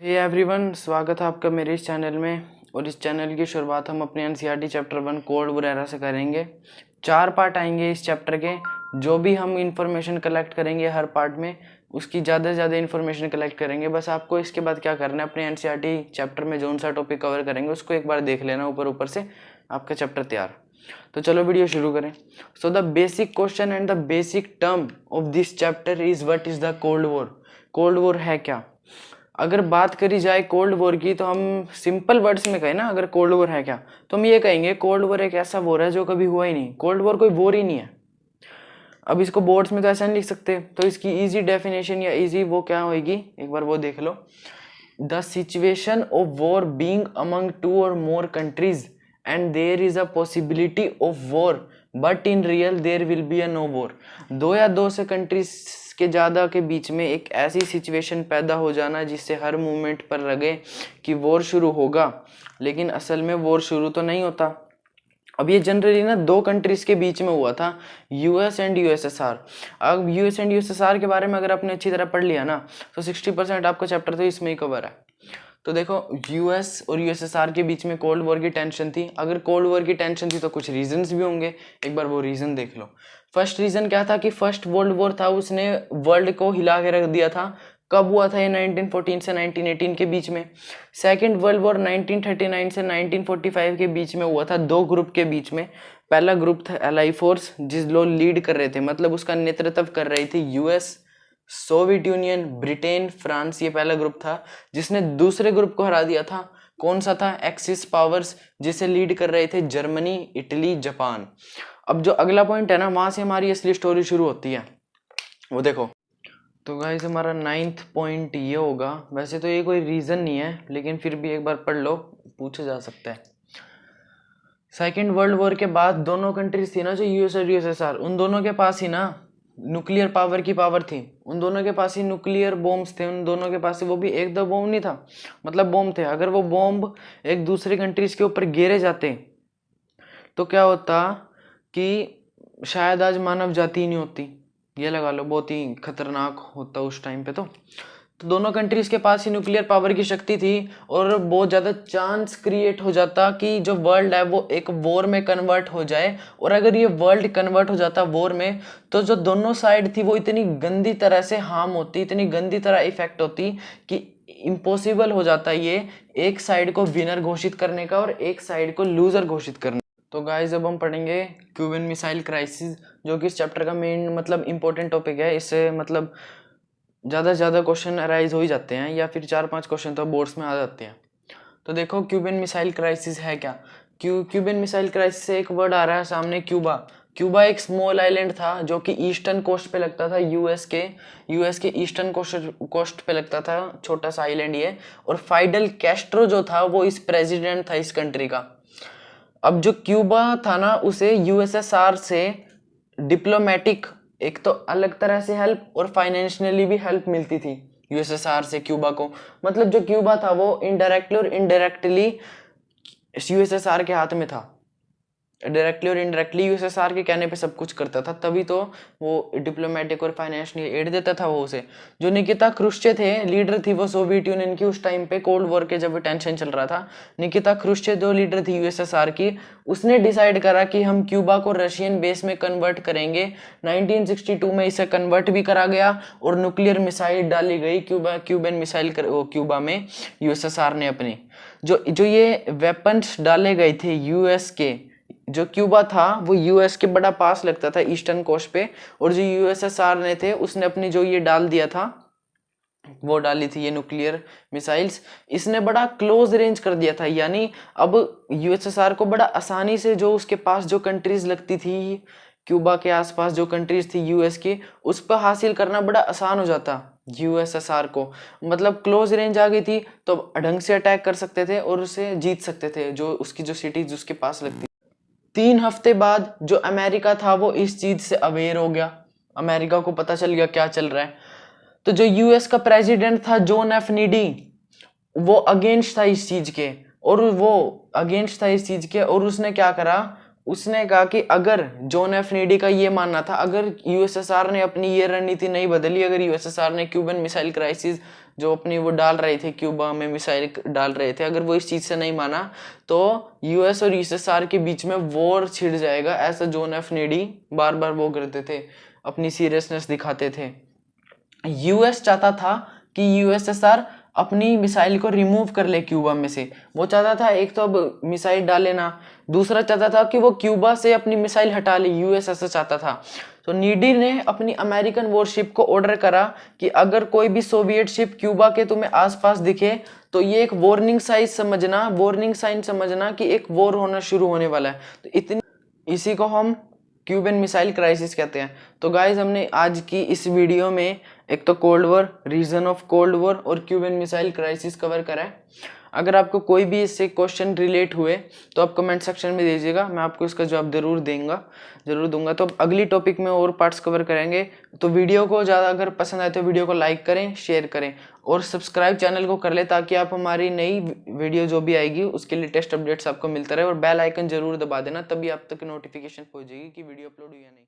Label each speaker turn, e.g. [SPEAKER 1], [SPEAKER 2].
[SPEAKER 1] Hey everyone, स्वागत है आपका मेरे इस चैनल में। और इस चैनल की शुरुआत हम अपने NCERT chapter 1 cold war era से करेंगे। 4 पार्ट आएंगे इस चैप्टर के। जो भी हम इंफॉर्मेशन कलेक्ट करेंगे हर पार्ट में उसकी ज़्यादा से ज़्यादा इंफॉर्मेशन कलेक्ट करेंगे। बस आपको इसके बाद क्या करना है, अपने एनसीईआरटी चैप्टर में जो सा टॉपिक कवर करेंगे उसको एक बार देख लेना ऊपर ऊपर से, आपका चैप्टर तैयार। तो चलो वीडियो शुरू करें। So the basic question and the basic term of this chapter is what is the cold war. Cold war है क्या? अगर बात करी जाए कोल्ड वॉर की तो हम सिंपल वर्ड्स में कहें ना, अगर कोल्ड वॉर है क्या तो हम ये कहेंगे कोल्ड वॉर एक ऐसा वॉर है जो कभी हुआ ही नहीं। कोल्ड वॉर कोई वॉर ही नहीं है। अब इसको बोर्ड्स में तो ऐसा नहीं लिख सकते, तो इसकी इजी डेफिनेशन या इजी वो क्या होगी, एक बार वो देख लो। The situation of war being among 2 or more countries and there is a possibility of war but in real there will be a no war. 2 या 2 से कंट्रीज के ज़्यादा के बीच में एक ऐसी सिचुएशन पैदा हो जाना जिससे हर मोमेंट पर लगे कि वॉर शुरू होगा, लेकिन असल में वॉर शुरू तो नहीं होता। अब ये जनरली ना 2 कंट्रीज के बीच में हुआ था, यूएस एंड यूएसएसआर। अब यूएस एंड यूएसएसआर के बारे में अगर आपने अच्छी तरह पढ़ लिया ना तो 60% आपका चैप्टर तो इसमें ही कवर है। तो देखो, यूएस और यूएसएसआर के बीच में कोल्ड वॉर की टेंशन थी। अगर कोल्ड वॉर की टेंशन थी तो कुछ रीजंस भी होंगे, एक बार वो रीजन देख लो। फर्स्ट रीजन क्या था कि फर्स्ट वर्ल्ड वॉर था उसने वर्ल्ड को हिला के रख दिया था। कब हुआ था ये? 1914 से 1918 के बीच में। सेकेंड वर्ल्ड वॉर 1939 से 1945 के बीच में हुआ था, 2 ग्रुप के बीच में। पहला ग्रुप था एलाई फोर्स, जिस लोग लीड कर रहे थे, मतलब उसका नेतृत्व कर रही थी US, Soviet union, Britain, France. ये पहला ग्रुप था जिसने दूसरे ग्रुप को हरा दिया था। कौन सा था? एक्सिस पावर्स, जिसे लीड कर रहे थे जर्मनी, इटली, जापान। अब जो अगला पॉइंट है ना, वहां से हमारी असली स्टोरी शुरू होती है, वो देखो। तो गाइस हमारा 9th पॉइंट ये होगा। वैसे तो ये कोई रीजन नहीं है, लेकिन फिर भी एक बार पढ़ लो, पूछा जा सकता है। सेकेंड वर्ल्ड वॉर के बाद दोनों कंट्रीज थी ना, जो यूएस और यूएसएसआर, उन दोनों के पास ही ना न्यूक्लियर पावर की पावर थी। उन दोनों के पास ही न्यूक्लियर बॉम्ब्स थे, उन दोनों के पास ही, वो भी एक दो बॉम्ब नहीं था, मतलब बॉम्ब थे। अगर वो बॉम्ब एक दूसरे कंट्रीज के ऊपर गिरे जाते तो क्या होता कि शायद आज मानव जाति ही नहीं होती, ये लगा लो, बहुत ही खतरनाक होता उस टाइम पे। तो दोनों कंट्रीज के पास ही न्यूक्लियर पावर की शक्ति थी और बहुत ज़्यादा चांस क्रिएट हो जाता कि जो वर्ल्ड है वो एक वॉर में कन्वर्ट हो जाए। और अगर ये वर्ल्ड कन्वर्ट हो जाता वॉर में तो जो दोनों साइड थी वो इतनी गंदी तरह से हार्म होती, इतनी गंदी तरह इफेक्ट होती कि इम्पॉसिबल हो जाता ये एक साइड को विनर घोषित करने का और एक साइड को लूजर घोषित करने। तो गाइस अब हम पढ़ेंगे क्यूबन मिसाइल क्राइसिस, जो कि इस चैप्टर का मेन मतलब इंपॉर्टेंट टॉपिक है। इससे मतलब ज़्यादा से ज़्यादा क्वेश्चन अराइज हो ही जाते हैं, या फिर 4-5 क्वेश्चन तो बोर्ड्स में आ जाते हैं। तो देखो, क्यूबन मिसाइल क्राइसिस है क्या। क्यूबन मिसाइल क्राइसिस से एक वर्ड आ रहा है सामने, क्यूबा। क्यूबा एक स्मॉल आइलैंड था जो कि ईस्टर्न कोस्ट पे लगता था, यूएस के ईस्टर्न कोस्ट पे लगता था, छोटा सा आइलैंड ये। और फाइडल कैस्ट्रो जो था वो इस प्रेसिडेंट था इस कंट्री का। अब जो क्यूबा था ना, उसे यूएसएसआर से डिप्लोमेटिक एक तो अलग तरह से हेल्प और फाइनेंशियली भी हेल्प मिलती थी यूएसएसआर से क्यूबा को। मतलब जो क्यूबा था वो इनडायरेक्टली और इनडायरेक्टली यूएसएसआर के हाथ में था। डायरेक्टली और इनडायरेक्टली यूएसएसआर के कहने पे सब कुछ करता था, तभी तो वो डिप्लोमेटिक और फाइनेंशियल एड देता था वो उसे। जो निकिता क्रुश्चेव थे, लीडर थी वो सोवियत यूनियन की उस टाइम पे, कोल्ड वॉर के जब टेंशन चल रहा था। निकिता क्रुश्चेव जो लीडर थी यूएसएसआर की, उसने डिसाइड करा कि हम क्यूबा को रशियन बेस में कन्वर्ट करेंगे। 1962 में इसे कन्वर्ट भी करा गया और न्यूक्लियर मिसाइल डाली गई क्यूबन मिसाइल क्यूबा में यूएसएसआर ने अपने। जो ये वेपन्स डाले गए थे यूएस के, जो क्यूबा था वो यूएस के बड़ा पास लगता था ईस्टर्न कोस्ट पे, और जो यूएसएसआर ने थे उसने अपनी जो ये डाल दिया था, वो डाली थी ये न्यूक्लियर मिसाइल्स, इसने बड़ा क्लोज रेंज कर दिया था। यानी अब यूएसएसआर को बड़ा आसानी से जो उसके पास जो कंट्रीज लगती थी, क्यूबा के आसपास जो कंट्रीज थी यूएस की, उस पर हासिल करना बड़ा आसान हो जाता यूएसएसआर को। मतलब क्लोज रेंज आ गई थी तो ढंग से अटैक कर सकते थे और उसे जीत सकते थे, जो उसकी जो सिटीज उसके पास लगती। 3 हफ्ते बाद जो अमेरिका था वो इस चीज से अवेयर हो गया, अमेरिका को पता चल गया क्या चल रहा है। तो जो यूएस का प्रेसिडेंट था जॉन एफ नीडी, वो अगेंस्ट था इस चीज के, और उसने क्या करा, उसने कहा कि अगर जॉन एफ नीडी का ये मानना था, अगर यूएसएसआर ने अपनी ये रणनीति नहीं बदली, अगर यूएसएसआर ने क्यूबन मिसाइल क्राइसिस जो अपनी वो डाल रहे थे, क्यूबा में मिसाइल डाल रहे थे, अगर वो इस चीज़ से नहीं माना तो यूएस और यूएसएसआर के बीच में वॉर छिड़ जाएगा। ऐसा जॉन एफ नेडी बार बार वो करते थे, अपनी सीरियसनेस दिखाते थे। यूएस चाहता था कि यूएसएसआर अपनी मिसाइल को रिमूव कर ले क्यूबा में से। वो चाहता था एक तो अब मिसाइल डाले ना, दूसरा चाहता था कि वो क्यूबा से अपनी मिसाइल हटा ले, यूएस ऐसा चाहता था। तो नीडी ने अपनी अमेरिकन वॉरशिप को ऑर्डर करा कि अगर कोई भी सोवियत शिप क्यूबा के तुम्हें आसपास दिखे तो ये एक वार्निंग साइन समझना कि एक वॉर होना शुरू होने वाला है। तो इसी को हम क्यूबन मिसाइल क्राइसिस कहते हैं। तो गाइज हमने आज की इस वीडियो में एक तो cold war, reason of cold war और क्यूबन मिसाइल क्राइसिस कवर करा है। अगर आपको कोई भी इससे क्वेश्चन रिलेट हुए तो आप कमेंट सेक्शन में दीजिएगा, मैं आपको इसका जवाब जरूर दूंगा। तो अगली टॉपिक में और पार्ट्स कवर करेंगे। तो वीडियो को ज़्यादा अगर पसंद आए तो वीडियो को लाइक करें, शेयर करें और सब्सक्राइब चैनल को कर ले, ताकि आप हमारी नई वीडियो जो भी आएगी उसके लेटेस्ट अपडेट्स आपको मिलता रहे। और बेल आइकन जरूर दबा देना, तभी आप तक नोटिफिकेशन पहुंचेगी कि वीडियो अपलोड हुई या नहीं।